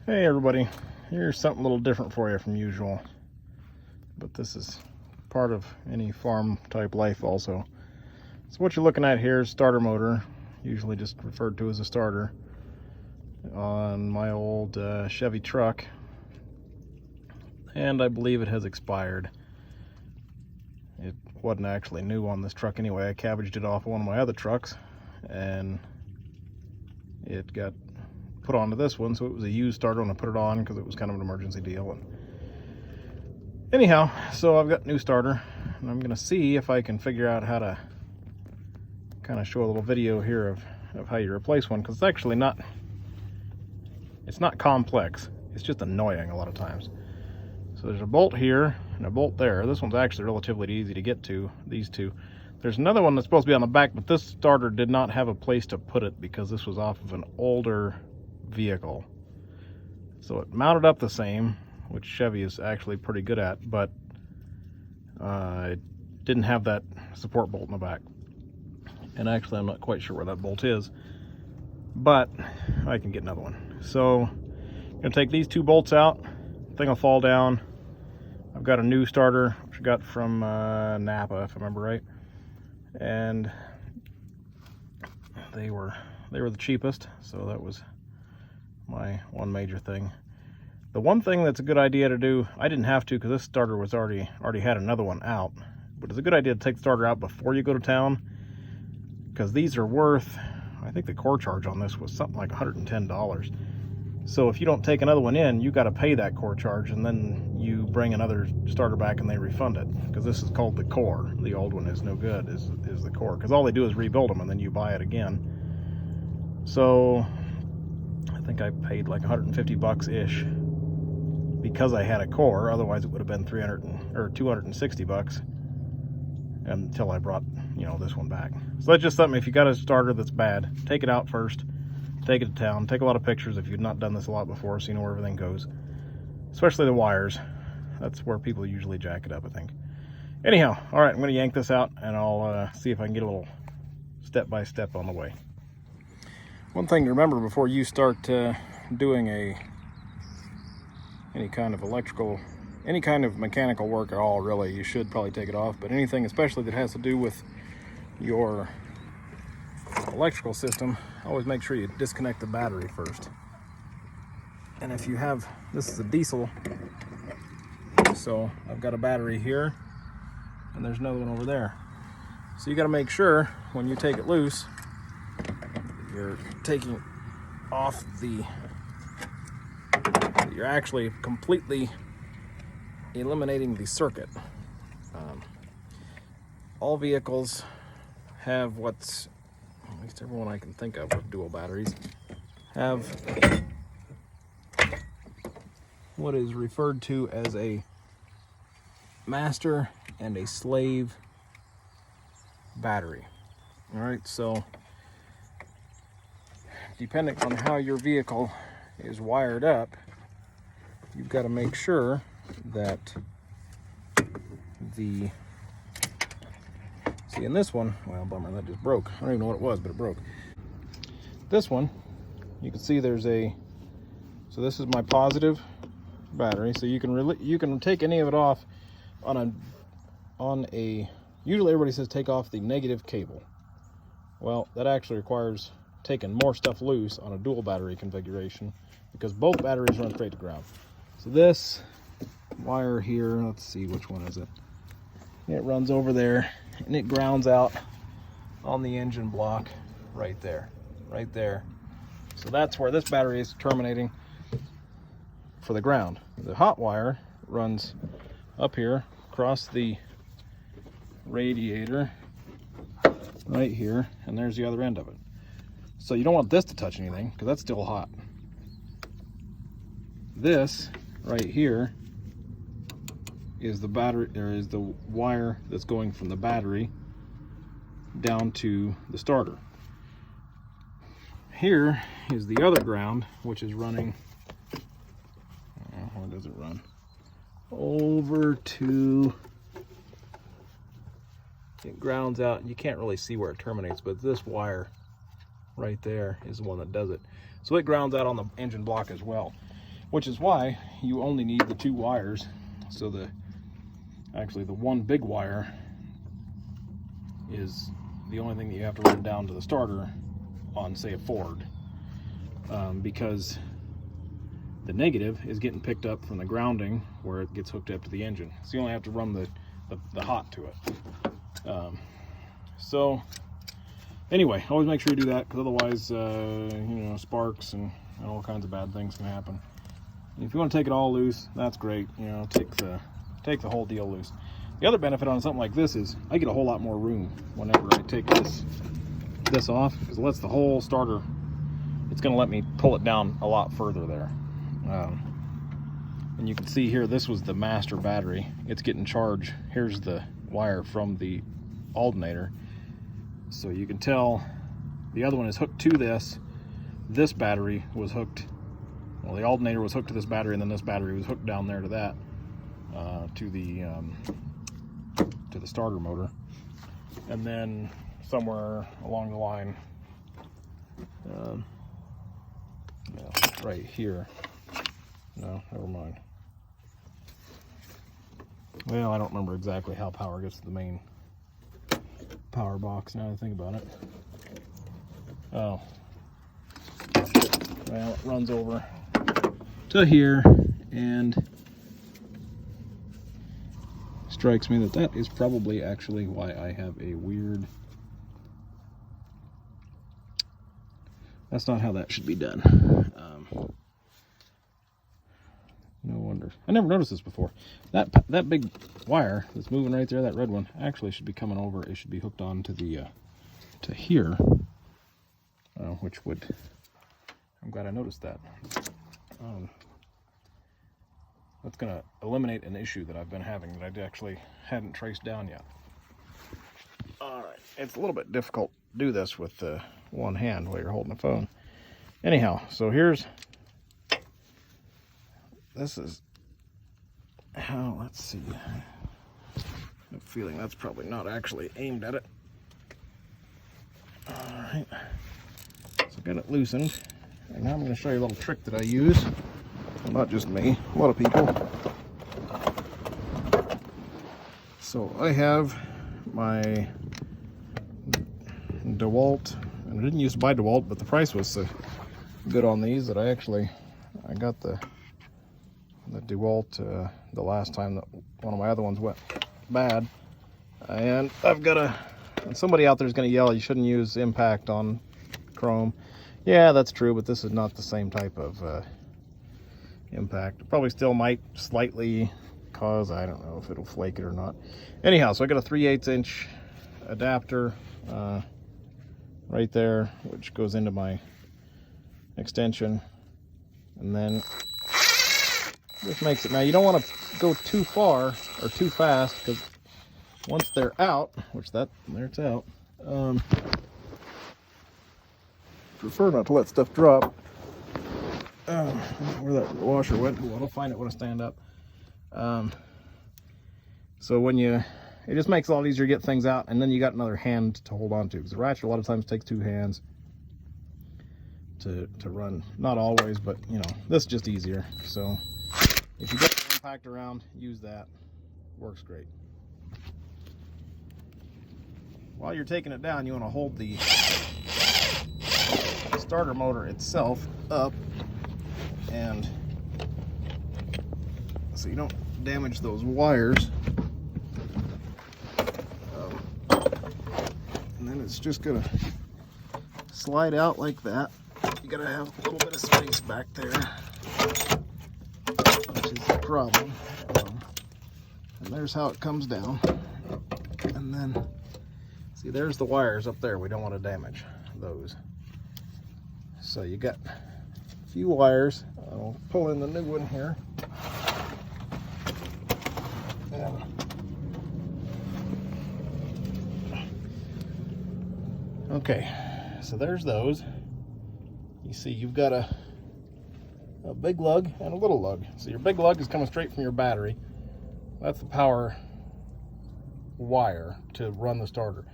Hey everybody, here's something a little different for you from usual, but this is part of any farm type life also. So what you're looking at here is starter motor, usually just referred to as a starter, on my old Chevy truck, and I believe it has expired. It wasn't actually new on this truck anyway. I cabbaged it off one of my other trucks and it got put onto this one, so it was a used starter when I put it on because it was kind of an emergency deal. And anyhow, so I've got a new starter, and I'm gonna see if I can figure out how to kind of show a little video here of how you replace one, because it's actually not complex. It's just annoying a lot of times. So there's a bolt here and a bolt there. This one's actually relatively easy to get to, these two. There's another one that's supposed to be on the back, but this starter did not have a place to put it because this was off of an older vehicle. So it mounted up the same, which Chevy is actually pretty good at, but it didn't have that support bolt in the back. And actually I'm not quite sure where that bolt is, but I can get another one. So I'm gonna take these two bolts out. The thing will fall down. I've got a new starter, which I got from Napa, if I remember right, and they were the cheapest, so that was my one major thing. The one thing that's a good idea to do, I didn't have to because this starter was already had another one out, but it's a good idea to take the starter out before you go to town, because these are worth, I think the core charge on this was something like $110. So if you don't take another one in, you got to pay that core charge, and then you bring another starter back and they refund it, because this is called the core. The old one is no good, is the core, because all they do is rebuild them and then you buy it again. So I think I paid like 150 bucks ish because I had a core. Otherwise it would have been 260 bucks until I brought, this one back. So that's just something, if you got a starter that's bad, take it out first, take it to town, take a lot of pictures if you've not done this a lot before, so you know where everything goes, especially the wires. That's where people usually jack it up, I think. Anyhow, all right, I'm going to yank this out and I'll see if I can get a little step-by-step on the way. One thing to remember before you start doing any kind of electrical, any kind of mechanical work at all, really, you should probably take it off, but anything especially that has to do with your electrical system, always make sure you disconnect the battery first. And if you have, this is a diesel, so I've got a battery here and there's another one over there. So you got to make sure when you take it loose, you're taking off you're actually completely eliminating the circuit. All vehicles have at least everyone I can think of with dual batteries, have what is referred to as a master and a slave battery. All right, so depending on how your vehicle is wired up, you've got to make sure that see, in this one, well, bummer, that just broke. I don't even know what it was, but it broke. This one, you can see there's so this is my positive battery, so you can take any of it off on a usually everybody says take off the negative cable. Well, that actually requires taking more stuff loose on a dual battery configuration, because both batteries run straight to ground. So this wire here, let's see, which one is it? It runs over there and it grounds out on the engine block right there. So that's where this battery is terminating for the ground. The hot wire runs up here across the radiator right here, and there's the other end of it. So you don't want this to touch anything because that's still hot. This right here is the battery, or is the wire that's going from the battery down to the starter. Here is the other ground, which is running, where does it run? Over to, it grounds out, you can't really see where it terminates, but this wire right there is the one that does it. So it grounds out on the engine block as well. which is why you only need the 2 wires. So actually the one big wire is the only thing that you have to run down to the starter on, say, a Ford, because the negative is getting picked up from the grounding where it gets hooked up to the engine. So you only have to run the hot to it. So anyway, always make sure you do that, because otherwise, you know, sparks and all kinds of bad things can happen. And if you want to take it all loose, that's great. You know, take the whole deal loose. The other benefit on something like this is I get a whole lot more room whenever I take this off, because it lets the whole starter, it's going to let me pull it down a lot further there. And you can see here, this was the master battery. It's getting charged. Here's the wire from the alternator. So you can tell the other one is hooked to this. This battery was hooked, well, the alternator was hooked to this battery, and then this battery was hooked down there to that, to the starter motor. And then somewhere along the line, right here, no, never mind. Well, I don't remember exactly how power gets to the main power box now that I think about it. Oh, well, it runs over to here, and strikes me that is probably actually why I have a weird, that's not how that should be done. No wonder. I never noticed this before. That big wire that's moving right there, that red one, actually should be coming over. It should be hooked on to the to here, which would, I'm glad I noticed that. That's going to eliminate an issue that I've been having that I actually hadn't traced down yet. All right, it's a little bit difficult to do this with one hand while you're holding the phone. Anyhow, so this is how, let's see. I have a feeling that's probably not actually aimed at it. All right, so I got it loosened. And now I'm going to show you a little trick that I use. Well, not just me, a lot of people. So I have my DeWalt, and I didn't used to buy DeWalt, but the price was so good on these that I got the DeWalt the last time that one of my other ones went bad. And I've got and somebody out there is going to yell, you shouldn't use impact on chrome. Yeah, that's true, but this is not the same type of impact. It probably still might slightly cause, I don't know if it'll flake it or not. Anyhow, so I got a 3/8 inch adapter right there, which goes into my extension, and then this makes it, now you don't want to go too far or too fast, because once they're out, which there it's out, prefer not to let stuff drop. Where that washer went, I'll find it when I stand up. So when it just makes it a lot easier to get things out, and then you got another hand to hold on to, because the ratchet a lot of times takes 2 hands to run. Not always, but you know, this is just easier. So if you get the impact around, use that. Works great. While you're taking it down, you want to hold the starter motor itself up, and so you don't damage those wires. And then it's just gonna slide out like that. You gotta have a little bit of space back there, which is the problem. And there's how it comes down. And then, see, there's the wires up there. We don't want to damage those. So you got a few wires. I'll pull in the new one here. Okay, so there's those. You see you've got a big lug and a little lug. So your big lug is coming straight from your battery. That's the power wire to run the starter.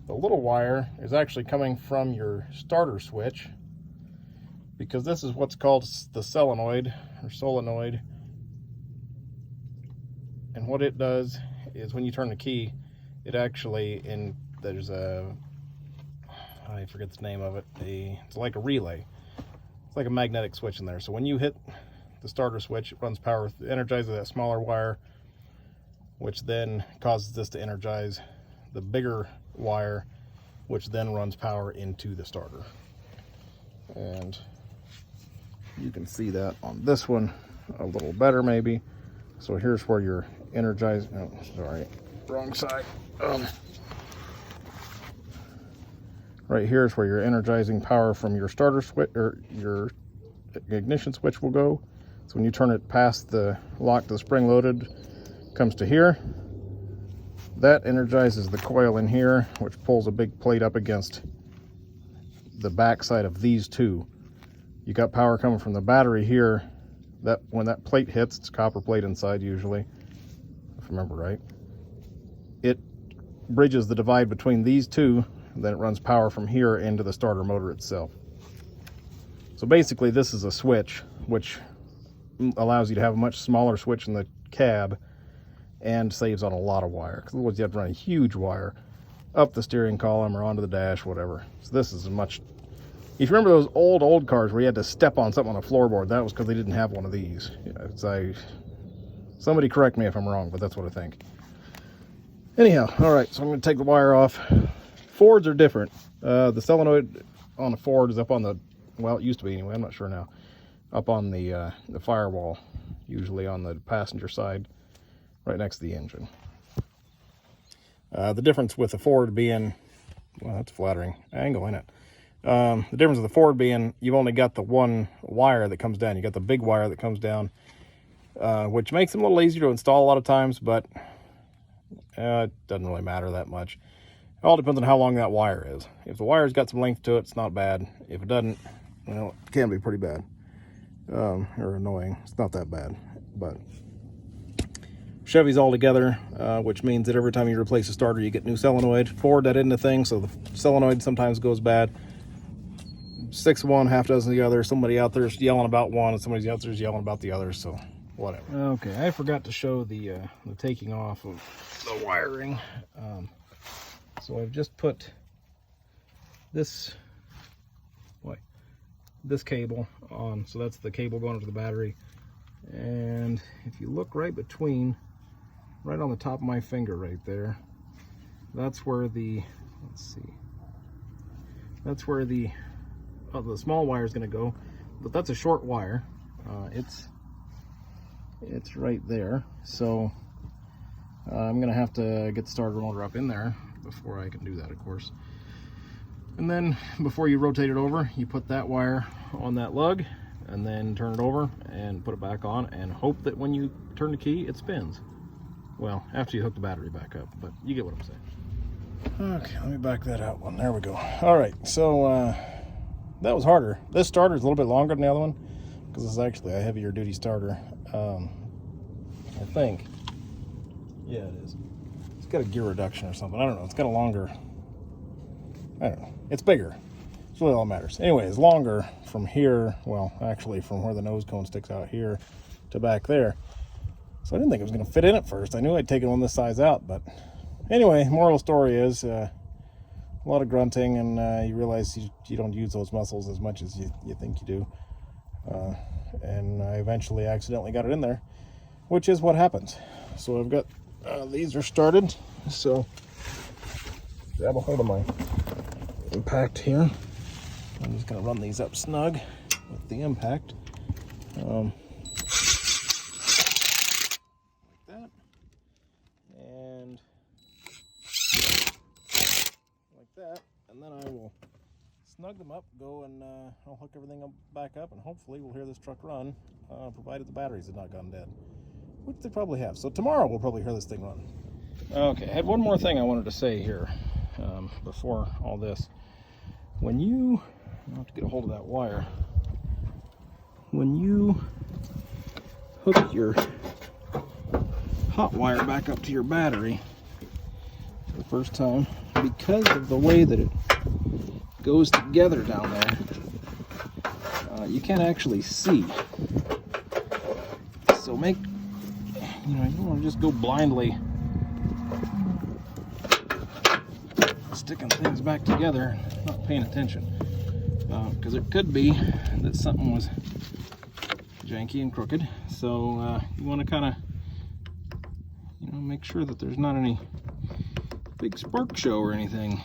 The little wire is actually coming from your starter switch, because this is what's called the solenoid or solenoid. And what it does is when you turn the key, it actually, there's a, I forget the name of it, it's like a relay. It's like a magnetic switch in there. So when you hit the starter switch, it runs power, energizes that smaller wire, which then causes this to energize the bigger wire, which then runs power into the starter. And you can see that on this one a little better maybe. So here's where you're energizing, oh, sorry, wrong side. Right here is where you're energizing power from your starter switch, or your ignition switch will go. So when you turn it past the lock to the spring loaded, comes to here. That energizes the coil in here, which pulls a big plate up against the back side of these two. You got power coming from the battery here. That when that plate hits, it's a copper plate inside usually, if I remember right. It bridges the divide between these two, and then it runs power from here into the starter motor itself. So basically this is a switch, which allows you to have a much smaller switch in the cab and saves on a lot of wire, because otherwise you have to run a huge wire up the steering column or onto the dash, whatever. So this is a much, if you remember those old cars where you had to step on something on a floorboard, that was because they didn't have one of these. Somebody correct me if I'm wrong, but that's what I think. Anyhow, all right, so I'm going to take the wire off. Fords are different. The solenoid on the Ford is up on the, well, it used to be anyway, I'm not sure now, up on the firewall, usually on the passenger side, right next to the engine. The difference with the Ford being, well, that's a flattering angle, isn't it? The difference with the Ford being you've only got the one wire that comes down. You got the big wire that comes down, which makes them a little easier to install a lot of times, but it doesn't really matter that much. It all depends on how long that wire is. If the wire's got some length to it, it's not bad. If it doesn't, well, it can be pretty bad, or annoying. It's not that bad, but Chevy's all together, which means that every time you replace a starter, you get new solenoid. Ford, that isn't a thing, so the solenoid sometimes goes bad. 6 of one, half dozen of the other. Somebody out there is yelling about one, and somebody out there is yelling about the other, so whatever. Okay, I forgot to show the taking off of the wiring. So I've just put this cable on, so that's the cable going to the battery. And if you look right on the top of my finger right there, that's where the, let's see, that's where the small wire is going to go, but that's a short wire. It's right there, so I'm going to have to get the starter motor up in there before I can do that, of course. And then before you rotate it over, you put that wire on that lug and then turn it over and put it back on and hope that when you turn the key, it spins. Well, after you hook the battery back up, but you get what I'm saying. Okay, let me back that out one. There we go. All right, so that was harder. This starter is a little bit longer than the other one because it's actually a heavier duty starter. I think. Yeah, it is. It's got a gear reduction or something. I don't know. It's got a longer, I don't know. It's bigger. It's really all that matters. Anyway, it's longer from here, well, actually from where the nose cone sticks out here to back there. So I didn't think it was going to fit in at first. I knew I'd taken one this size out, but anyway, moral of the story is a lot of grunting, and you realize you don't use those muscles as much as you think you do. And I eventually accidentally got it in there, which is what happens. So I've got, these are started, so grab a hold of my impact here. I'm just going to run these up snug with the impact. Like that. And like that. And then I will snug them up, go and I'll hook everything back up, and hopefully we'll hear this truck run, provided the batteries have not gone dead, which they probably have. So tomorrow we'll probably hear this thing run. Okay, I had one more thing I wanted to say here before all this. When you, I'll have to get a hold of that wire. When you hook your hot wire back up to your battery for the first time, because of the way that it goes together down there, you can't actually see. So you don't want to just go blindly sticking things back together, not paying attention. Because it could be that something was janky and crooked. So you want to kind of, make sure that there's not any big spark show or anything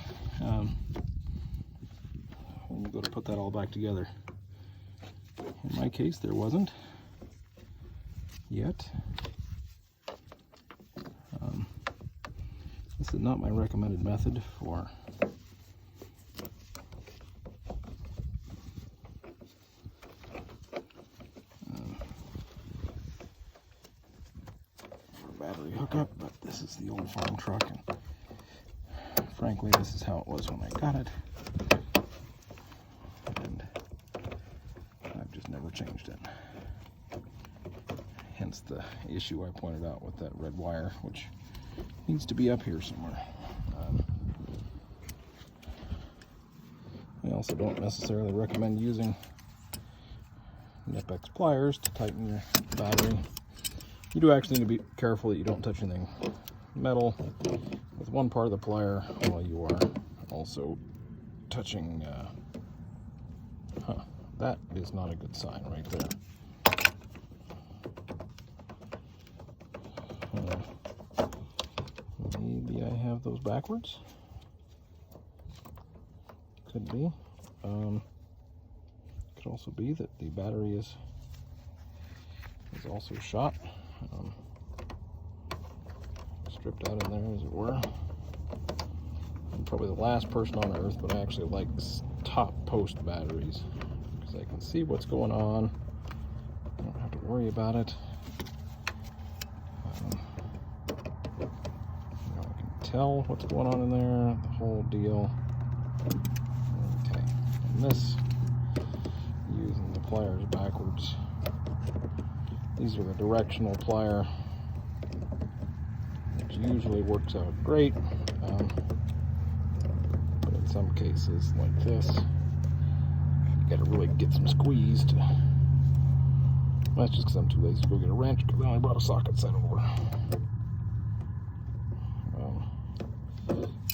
when you go to put that all back together. In my case, there wasn't yet. This is not my recommended method for battery hookup, but this is the old farm truck, and frankly, this is how it was when I got it, and I've just never changed it. Hence the issue I pointed out with that red wire, which needs to be up here somewhere. I also don't necessarily recommend using Knipex pliers to tighten your battery. You do actually need to be careful that you don't touch anything metal with one part of the plier while you are also touching, that is not a good sign right there. Maybe I have those backwards. Could be. Could also be that the battery is also shot. Stripped out in there, as it were. I'm probably the last person on earth, but I actually like top post batteries because I can see what's going on. I don't have to worry about it. I can tell what's going on in there, the whole deal. Okay, and this, using the pliers backwards. These are a directional plier, which usually works out great, but in some cases like this, you gotta really get some squeeze to. That's just because I'm too lazy to go get a wrench, because I only brought a socket set over,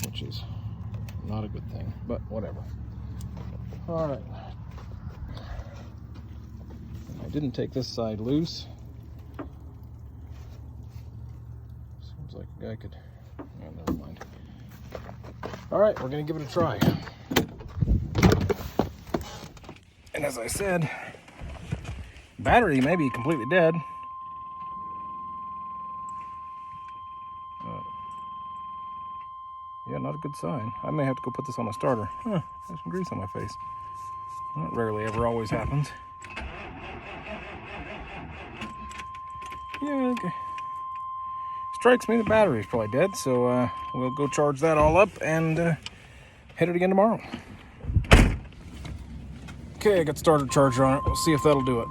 which is not a good thing, but whatever. All right. I didn't take this side loose. Seems like a guy could. Oh, never mind. All right, we're gonna give it a try. And as I said, battery may be completely dead. Yeah, not a good sign. I may have to go put this on a starter. There's some grease on my face. That rarely ever always happens. Yeah, okay. Strikes me the battery's probably dead, so we'll go charge that all up and hit it again tomorrow. Okay, I got the starter charger on it. We'll see if that'll do it.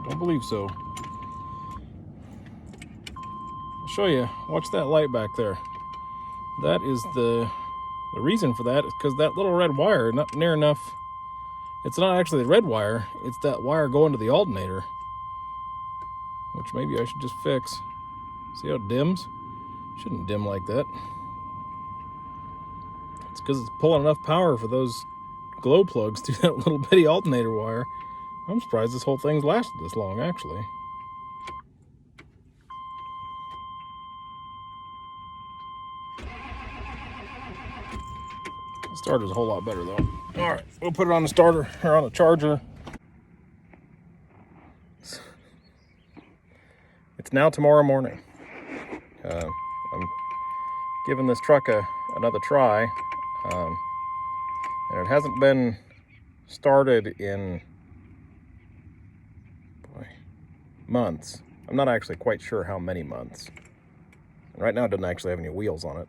Don't believe so. I'll show you. Watch that light back there. That is the reason for that is because that little red wire, not near enough. It's not actually the red wire. It's that wire going to the alternator, which maybe I should just fix. See how it dims? Shouldn't dim like that. It's because it's pulling enough power for those glow plugs through that little bitty alternator wire. I'm surprised this whole thing's lasted this long, actually. The starter's a whole lot better, though. All right, we'll put it on the starter, or on the charger. It's now tomorrow morning. I'm giving this truck another try, and it hasn't been started in months. I'm not actually quite sure how many months. Right now it doesn't actually have any wheels on it.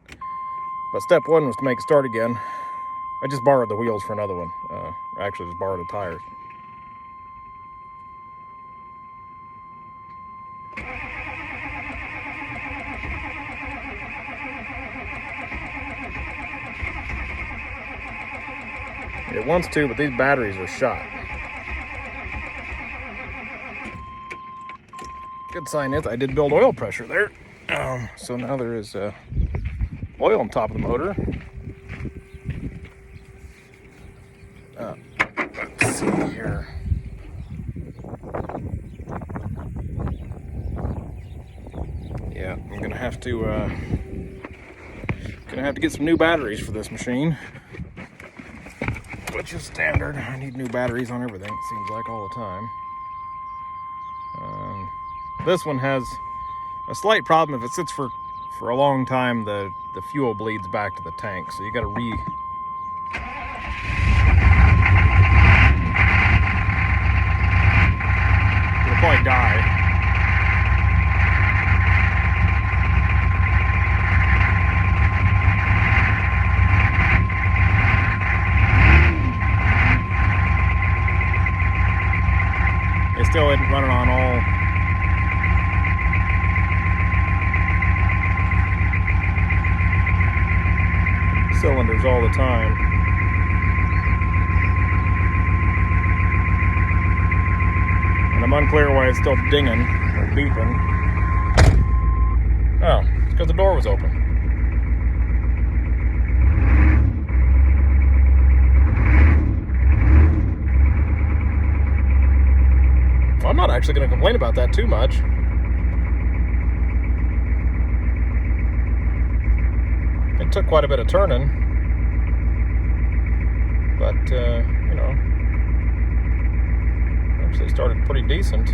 But step one was to make it start again. I just borrowed the wheels for another one. I actually just borrowed the tires. It wants to, but these batteries are shot. Good sign is I did build oil pressure there. So now there is oil on top of the motor. Let's see here. Yeah, I'm gonna have to get some new batteries for this machine, which is standard. I need new batteries on everything, it seems like, all the time. This one has a slight problem. If it sits for a long time, the fuel bleeds back to the tank, so you got to it'll probably die. It still isn't running on all. Cylinders all the time. And I'm unclear why it's still dinging or beeping. Oh, it's because the door was open. Well, I'm not actually going to complain about that too much. It took quite a bit of turning, but you know, actually started pretty decent.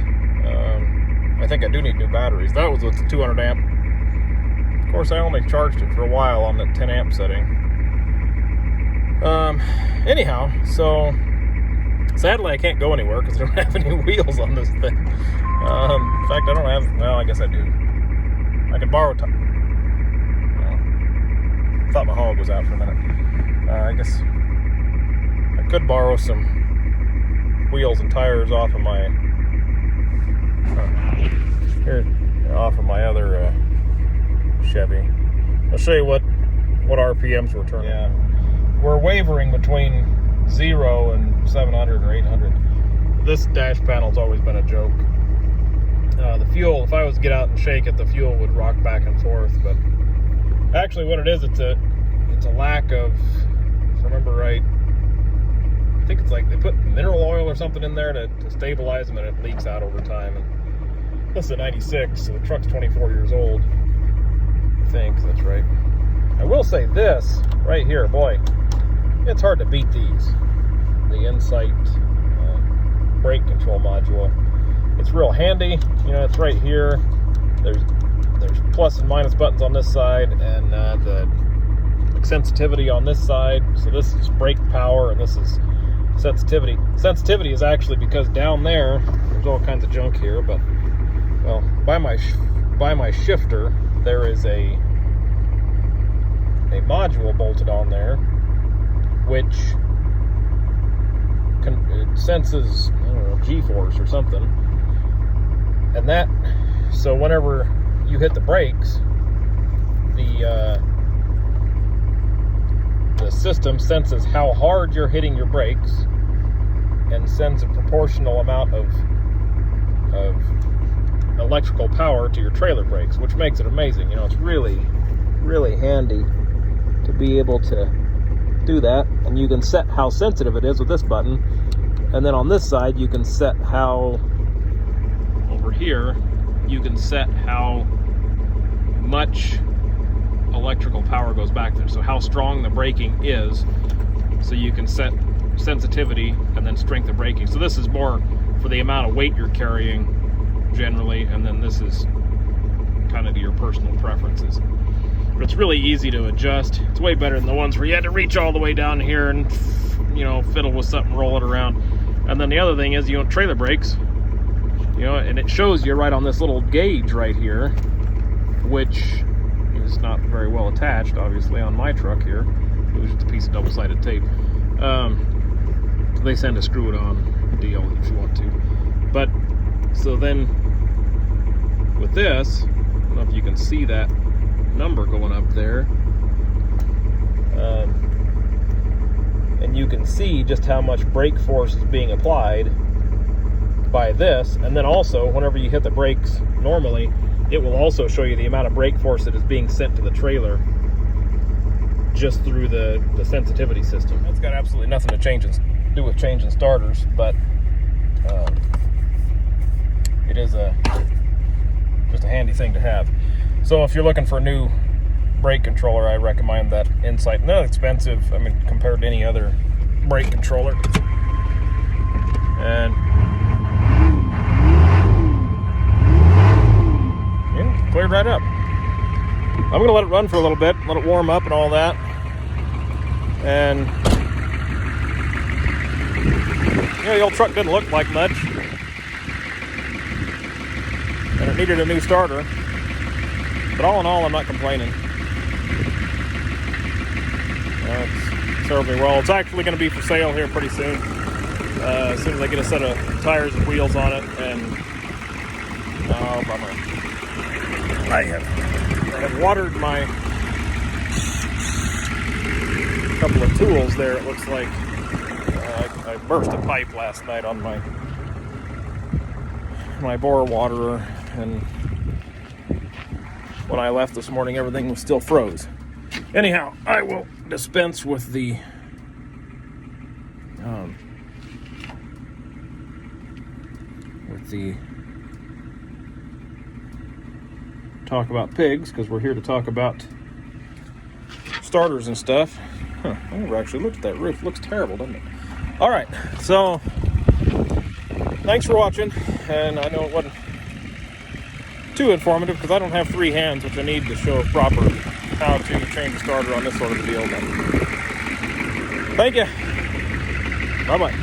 I think I do need new batteries. That was with the 200 amp. Of course, I only charged it for a while on the 10 amp setting. Anyhow, so sadly I can't go anywhere because I don't have any wheels on this thing. In fact, I don't have. Well, I guess I do. I could borrow. I thought my hog was out for a minute. I guess I could borrow some wheels and tires off of my off of my other Chevy. I'll show you what RPMs we're turning. Yeah, we're wavering between 0 and 700 or 800. This dash panel's always been a joke. The fuel, if I was to get out and shake it, the fuel would rock back and forth, but actually, what it is, it's a lack of, if I remember right, I think it's like they put mineral oil or something in there to stabilize them, and it leaks out over time. And this is a 96, so the truck's 24 years old. I think that's right. I will say this right here, boy, it's hard to beat these. The Insight brake control module. It's real handy. You know, it's right here. There's plus and minus buttons on this side, and the sensitivity on this side. So this is brake power, and this is sensitivity. Sensitivity is actually because down there's all kinds of junk here, but well, by my shifter there is a module bolted on there, which it senses, I don't know, G-force or something, and that, so whenever you hit the brakes, the system senses how hard you're hitting your brakes and sends a proportional amount of electrical power to your trailer brakes, which makes it amazing. You know, it's really, really handy to be able to do that. And you can set how sensitive it is with this button, and then on this side you can set how, over here you can set how much electrical power goes back there, so how strong the braking is, so you can set sensitivity and then strength of braking. So this is more for the amount of weight you're carrying generally, and then this is kind of to your personal preferences. But it's really easy to adjust. It's way better than the ones where you had to reach all the way down here and, you know, fiddle with something, roll it around. And then the other thing is, you know, trailer brakes, you know, and it shows you right on this little gauge right here, which is not very well attached, obviously, on my truck here. It was just a piece of double-sided tape. They send a screw-it-on deal if you want to. But, so then, with this, I don't know if you can see that number going up there. and you can see just how much brake force is being applied by this. And then also, whenever you hit the brakes normally, it will also show you the amount of brake force that is being sent to the trailer just through the sensitivity system. That's got absolutely nothing to do with changing starters, but it is just a handy thing to have. So if you're looking for a new brake controller, I recommend that Insight. Not expensive, I mean, compared to any other brake controller. And cleared right up. I'm going to let it run for a little bit, let it warm up and all that. And, you know, the old truck didn't look like much. And it needed a new starter. But all in all, I'm not complaining. It's served me well. It's actually going to be for sale here pretty soon. As soon as I get a set of tires and wheels on it. And, oh, bummer. I have watered my couple of tools there. It looks like I burst a pipe last night on my bore waterer, and when I left this morning, everything was still froze. Anyhow, I will dispense with the talk about pigs, because we're here to talk about starters and stuff. I never actually looked at that roof. It looks terrible, doesn't it? All right, so thanks for watching, and I know it wasn't too informative because I don't have 3 hands, which I need to show proper how to change a starter on this sort of a deal. But thank you. Bye-bye.